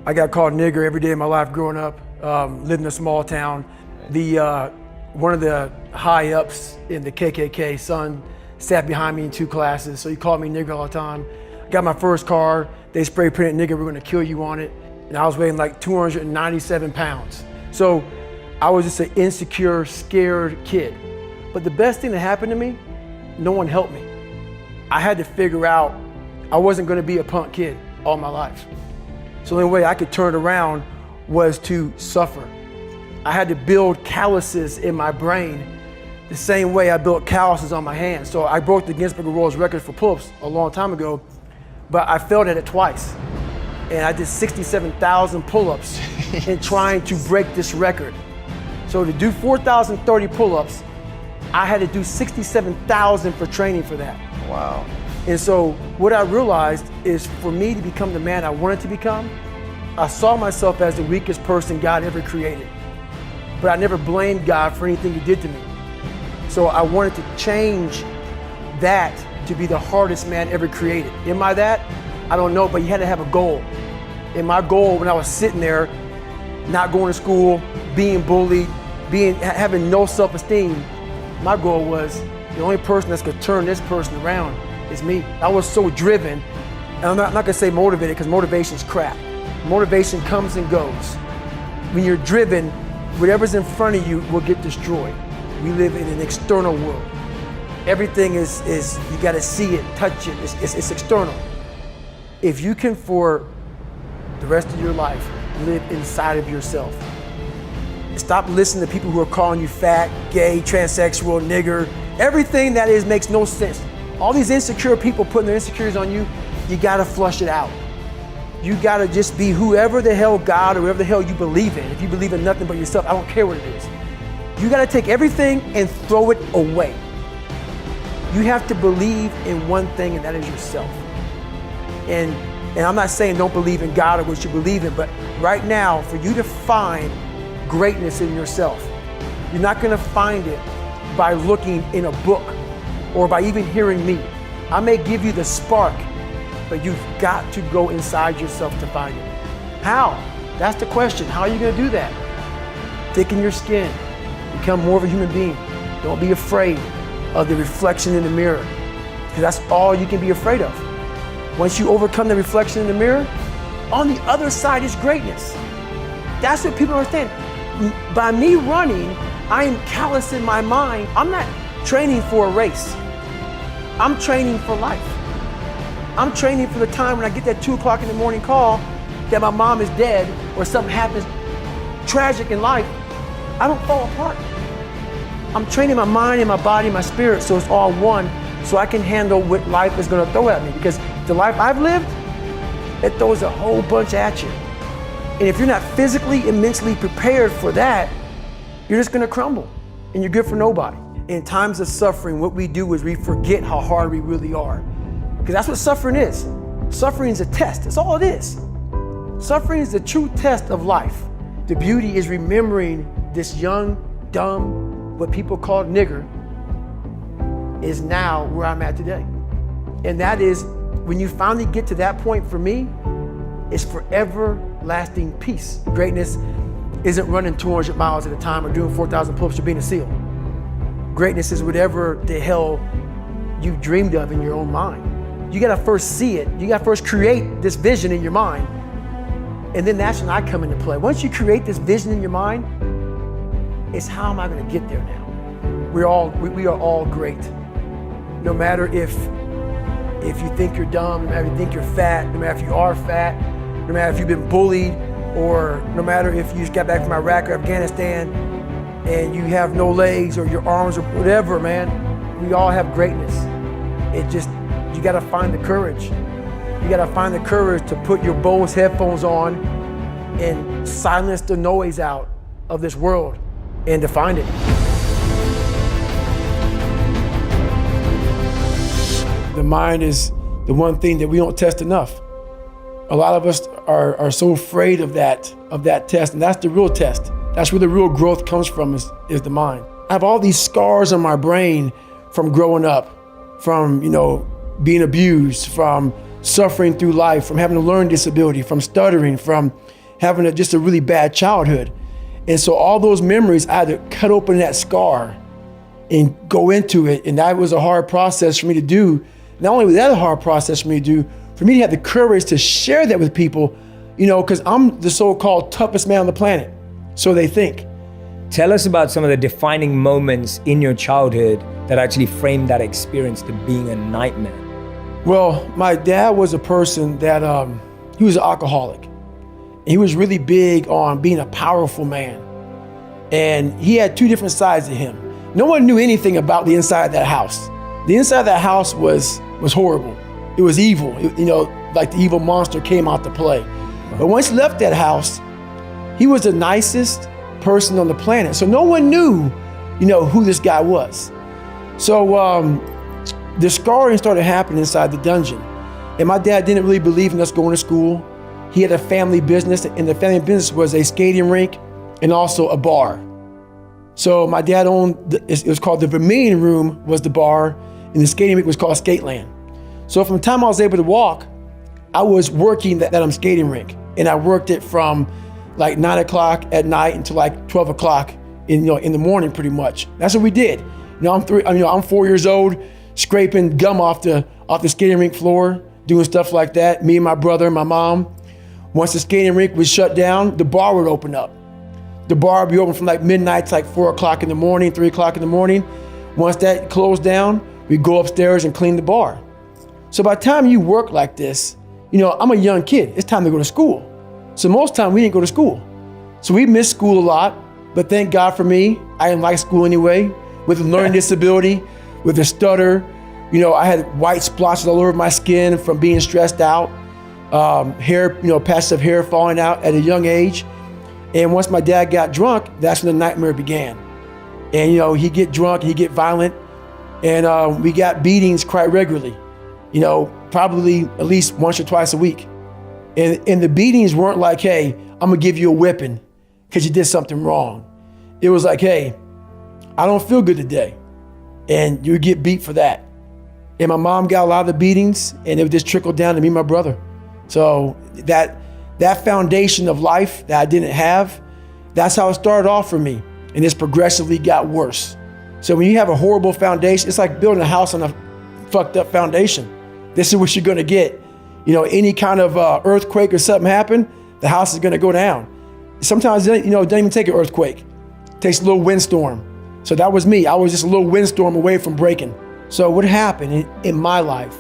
I got called nigger every day of my life growing up. Lived in a small town. One of the high ups in the KKK, son, sat behind me in 2 classes, so he called me nigger all the time. Got my first car, they spray painted nigger, we're gonna kill you on it. And I was weighing like 297 pounds. So I was just an insecure, scared kid. But the best thing that happened to me, no one helped me. I had to figure out I wasn't gonna be a punk kid all my life. So the only way I could turn it around was to suffer. I had to build calluses in my brain the same way I built calluses on my hands. So I broke the Guinness Book of World Records for pull-ups a long time ago, but I failed at it twice. And I did 67,000 pull-ups in trying to break this record. So to do 4,030 pull-ups, I had to do 67,000 for training for that. Wow. And so what I realized is for me to become the man I wanted to become, I saw myself as the weakest person God ever created. But I never blamed God for anything he did to me. So I wanted to change that to be the hardest man ever created. Am I that? I don't know, but you had to have a goal. And my goal when I was sitting there, not going to school, being bullied, having no self-esteem, my goal was the only person that's gonna turn this person around is me. I was so driven, and I'm not gonna say motivated because motivation's crap. Motivation comes and goes. When you're driven, whatever's in front of you will get destroyed. We live in an external world. Everything is you gotta see it, touch it, it's external. If you can for the rest of your life live inside of yourself, stop listening to people who are calling you fat, gay, transsexual, nigger. Everything that is makes no sense. All these insecure people putting their insecurities on you, you gotta flush it out. You gotta just be whoever the hell God or whoever the hell you believe in. If you believe in nothing but yourself, I don't care what it is. You gotta take everything and throw it away. You have to believe in one thing, and that is yourself. And I'm not saying don't believe in God or what you believe in, but right now, for you to find greatness in yourself, you're not gonna find it by looking in a book or by even hearing me. I may give you the spark, but you've got to go inside yourself to find it. How? That's the question. How are you gonna do that? Thicken your skin, become more of a human being. Don't be afraid of the reflection in the mirror, because that's all you can be afraid of. Once you overcome the reflection in the mirror, on the other side is greatness. That's what people understand. By me running, I am callous in my mind. I'm not training for a race. I'm training for life. I'm training for the time when I get that 2 o'clock in the morning call that my mom is dead or something happens tragic in life. I don't fall apart. I'm training my mind and my body and my spirit so it's all one, so I can handle what life is gonna throw at me. Because the life I've lived, it throws a whole bunch at you. And if you're not physically and mentally prepared for that, you're just gonna crumble and you're good for nobody. In times of suffering, what we do is we forget how hard we really are. Because that's what suffering is. Suffering is a test, that's all it is. Suffering is the true test of life. The beauty is remembering this young, dumb, what people call nigger, is now where I'm at today. And that is, when you finally get to that point for me, it's forever lasting peace. Greatness isn't running 200 miles at a time or doing 4,000 pull-ups or being a SEAL. Greatness is whatever the hell you dreamed of in your own mind. You gotta first see it. You gotta first create this vision in your mind. And then that's when I come into play. Once you create this vision in your mind, it's how am I gonna get there now? We are all great. No matter if you think you're dumb, no matter if you think you're fat, no matter if you are fat, no matter if you've been bullied, or no matter if you just got back from Iraq or Afghanistan and you have no legs or your arms or whatever, man, we all have greatness. You gotta find the courage. You gotta find the courage to put your Bose headphones on and silence the noise out of this world and to find it. The mind is the one thing that we don't test enough. A lot of us are so afraid of that test, and that's the real test. That's where the real growth comes from, is the mind. I have all these scars on my brain from growing up, from being abused, from suffering through life, from having a learning disability, from stuttering, from having just a really bad childhood. And so all those memories, I had to cut open that scar and go into it. And that was a hard process for me to do. Not only was that a hard process for me to do, for me to have the courage to share that with people, because I'm the so-called toughest man on the planet. So they think. Tell us about some of the defining moments in your childhood that actually framed that experience to being a nightmare. Well, my dad was a person that, he was an alcoholic. He was really big on being a powerful man. And he had two different sides to him. No one knew anything about the inside of that house. The inside of that house was horrible. It was evil, like the evil monster came out to play. But once he left that house, he was the nicest person on the planet. So no one knew, who this guy was. So the scarring started happening inside the dungeon. And my dad didn't really believe in us going to school. He had a family business, and the family business was a skating rink and also a bar. So my dad owned, it was called the Vermilion Room was the bar, and the skating rink was called Skateland. So from the time I was able to walk, I was working that skating rink. And I worked it from like 9 o'clock at night until like 12 o'clock in the morning pretty much. That's what we did. I'm 4 years old, scraping gum off the skating rink floor, doing stuff like that, me and my brother and my mom. Once the skating rink was shut down, the bar would open up. The bar would be open from like midnight to like 4 o'clock in the morning, 3 o'clock in the morning. Once that closed down, we'd go upstairs and clean the bar. So by the time you work like this, I'm a young kid, it's time to go to school. So most time we didn't go to school. So we missed school a lot, but thank God for me, I didn't like school anyway. With a learning disability, with a stutter, I had white splotches all over my skin from being stressed out. Hair, patches of hair falling out at a young age. And once my dad got drunk, that's when the nightmare began. And he'd get drunk, he'd get violent, and we got beatings quite regularly. Probably at least once or twice a week. And the beatings weren't like, hey, I'm gonna give you a whipping because you did something wrong. It was like, hey, I don't feel good today. And you get beat for that. And my mom got a lot of the beatings, and it would just trickle down to me and my brother. So that foundation of life that I didn't have, that's how it started off for me. And it's progressively got worse. So when you have a horrible foundation, it's like building a house on a fucked up foundation. This is what you're gonna get. Any kind of earthquake or something happen, the house is gonna go down. Sometimes, it doesn't even take an earthquake. It takes a little windstorm. So that was me. I was just a little windstorm away from breaking. So what happened in my life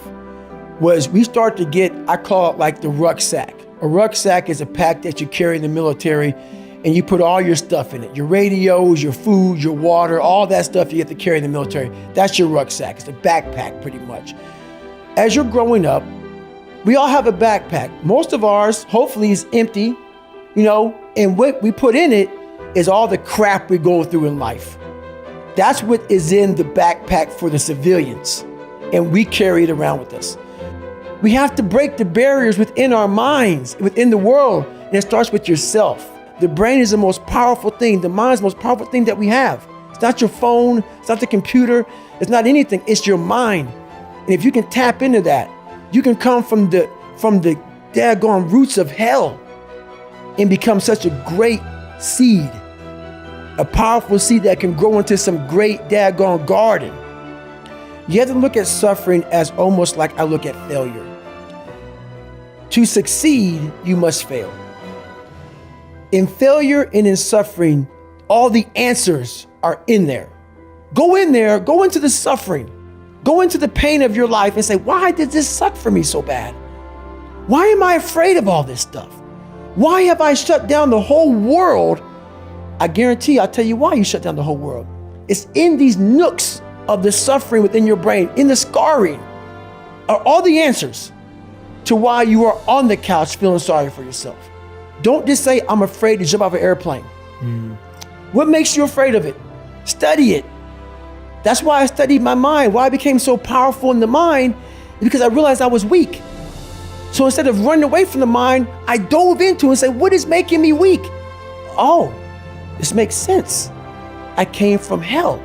was we started to get, I call it like the rucksack. A rucksack is a pack that you carry in the military, and you put all your stuff in it. Your radios, your food, your water, all that stuff you get to carry in the military. That's your rucksack. It's a backpack pretty much. As you're growing up, we all have a backpack. Most of ours, hopefully, is empty, and what we put in it is all the crap we go through in life. That's what is in the backpack for the civilians, and we carry it around with us. We have to break the barriers within our minds, within the world, and it starts with yourself. The brain is the most powerful thing. The mind is the most powerful thing that we have. It's not your phone, it's not the computer, it's not anything, it's your mind. And if you can tap into that, you can come from the daggone roots of hell and become such a great seed, a powerful seed that can grow into some great daggone garden. You have to look at suffering as almost like I look at failure. To succeed, you must fail. In failure and in suffering, all the answers are in there. Go in there, go into the suffering, go into the pain of your life and say, why did this suck for me so bad? Why am I afraid of all this stuff? Why have I shut down the whole world? I guarantee I'll tell you why you shut down the whole world. It's in these nooks of the suffering within your brain, in the scarring, are all the answers to why you are on the couch feeling sorry for yourself. Don't just say, I'm afraid to jump off an airplane. What makes you afraid of it? Study it. That's why I studied my mind. Why I became so powerful in the mind is because I realized I was weak. So instead of running away from the mind, I dove into it and said, what is making me weak? Oh, this makes sense. I came from hell.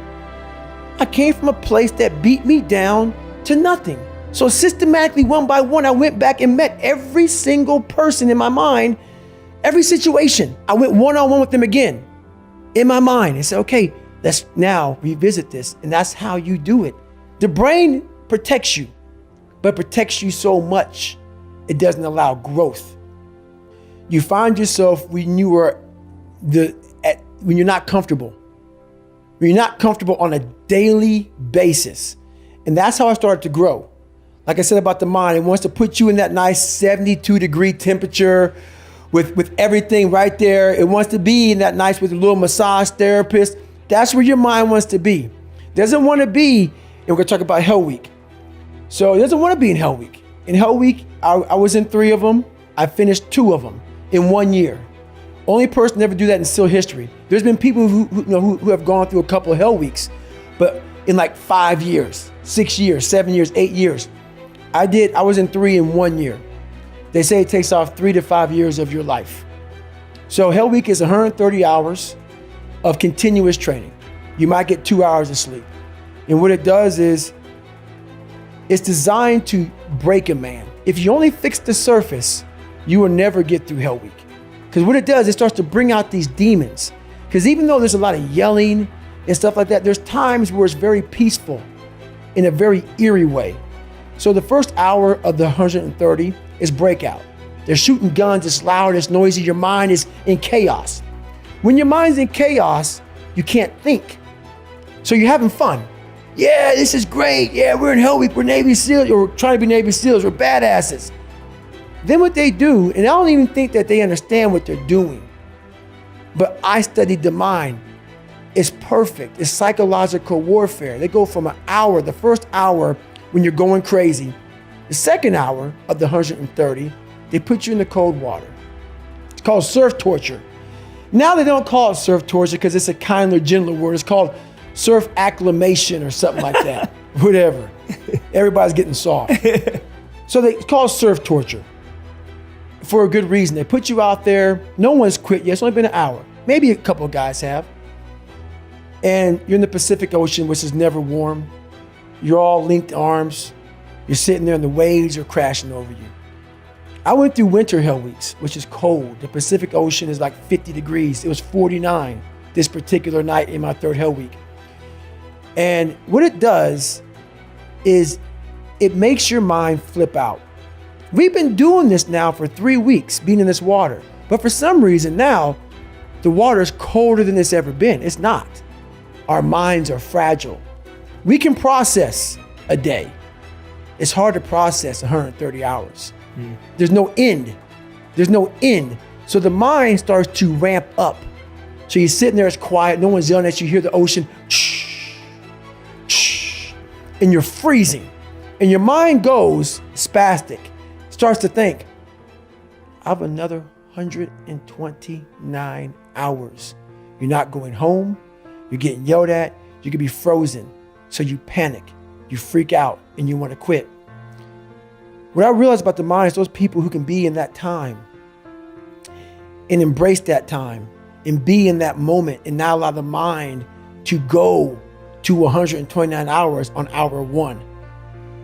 I came from a place that beat me down to nothing. So systematically, one by one, I went back and met every single person in my mind, every situation. I went one-on-one with them again in my mind and said, okay, let's now revisit this. And that's how you do it. The brain protects you, but protects you so much, it doesn't allow growth. You find yourself when you're not comfortable. When you're not comfortable on a daily basis. And that's how I started to grow. Like I said about the mind, it wants to put you in that nice 72-degree temperature with everything right there. It wants to be in that nice with a little massage therapist. That's where your mind wants to be. It doesn't want to be, and we're going to talk about Hell Week. So it doesn't want to be in Hell Week. In Hell Week, I was in 3 of them. I finished 2 of them in 1 year. Only person to ever do that in SEAL history. There's been people who have gone through a couple of Hell Weeks, but in like 5 years, 6 years, 7 years, 8 years. I was in 3 in 1 year. They say it takes off 3 to 5 years of your life. So Hell Week is 130 hours of continuous training. You might get 2 hours of sleep. And what it does is, it's designed to break a man. If you only fix the surface, you will never get through Hell Week. Because what it does, it starts to bring out these demons. Because even though there's a lot of yelling and stuff like that, there's times where it's very peaceful in a very eerie way. So the first hour of the 130 is breakout. They're shooting guns, it's loud, it's noisy, your mind is in chaos. When your mind's in chaos, you can't think. So you're having fun. Yeah, this is great. Yeah, we're in Hell Week, we're Navy SEALs, or we're trying to be Navy SEALs, we're badasses. Then what they do, and I don't even think that they understand what they're doing, but I studied the mind. It's perfect, it's psychological warfare. They go from an hour, the first hour when you're going crazy, the second hour of the 130, they put you in the cold water. It's called surf torture. Now they don't call it surf torture because it's a kinder, gentler word. It's called surf acclimation or something like that. Whatever. Everybody's getting soft. So it's called surf torture for a good reason. They put you out there. No one's quit yet. It's only been an hour. Maybe a couple of guys have. And you're in the Pacific Ocean, which is never warm. You're all linked arms. You're sitting there and the waves are crashing over you. I went through winter Hell Weeks, which is cold. The Pacific Ocean is like 50 degrees. It was 49 this particular night in my 3rd Hell Week. And what it does is it makes your mind flip out. We've been doing this now for 3 weeks, being in this water. But for some reason now, the water is colder than it's ever been. It's not. Our minds are fragile. We can process a day. It's hard to process 130 hours. There's no end. There's no end. So the mind starts to ramp up. So you're sitting there, it's quiet, no one's yelling at you, you hear the ocean, and you're freezing. And your mind goes spastic, starts to think, I have another 129 hours. You're not going home, you're getting yelled at, you could be frozen. So you panic, you freak out, and you want to quit. What I realized about the mind is those people who can be in that time and embrace that time and be in that moment and not allow the mind to go to 129 hours on hour 1.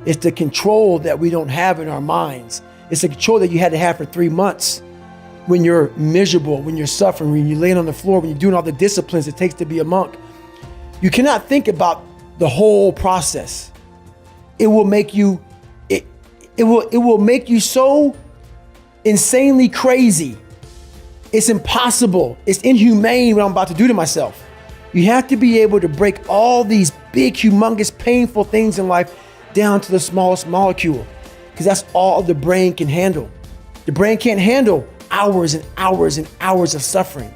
It's the control that we don't have in our minds. It's the control that you had to have for 3 months when you're miserable, when you're suffering, when you're laying on the floor, when you're doing all the disciplines it takes to be a monk. You cannot think about the whole process. It will make you it will make you so insanely crazy. It's impossible. It's inhumane what I'm about to do to myself. You have to be able to break all these big, humongous, painful things in life down to the smallest molecule, because that's all the brain can handle. The brain can't handle hours and hours and hours of suffering,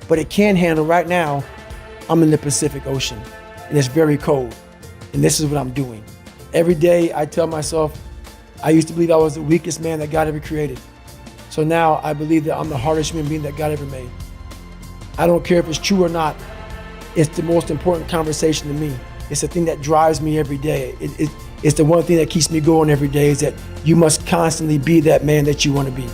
but it can handle right now. I'm in the Pacific Ocean and it's very cold, and this is what I'm doing. Every day I tell myself, I used to believe I was the weakest man that God ever created. So now I believe that I'm the hardest human being that God ever made. I don't care if it's true or not. It's the most important conversation to me. It's the thing that drives me every day. It's the one thing that keeps me going every day, is that you must constantly be that man that you want to be.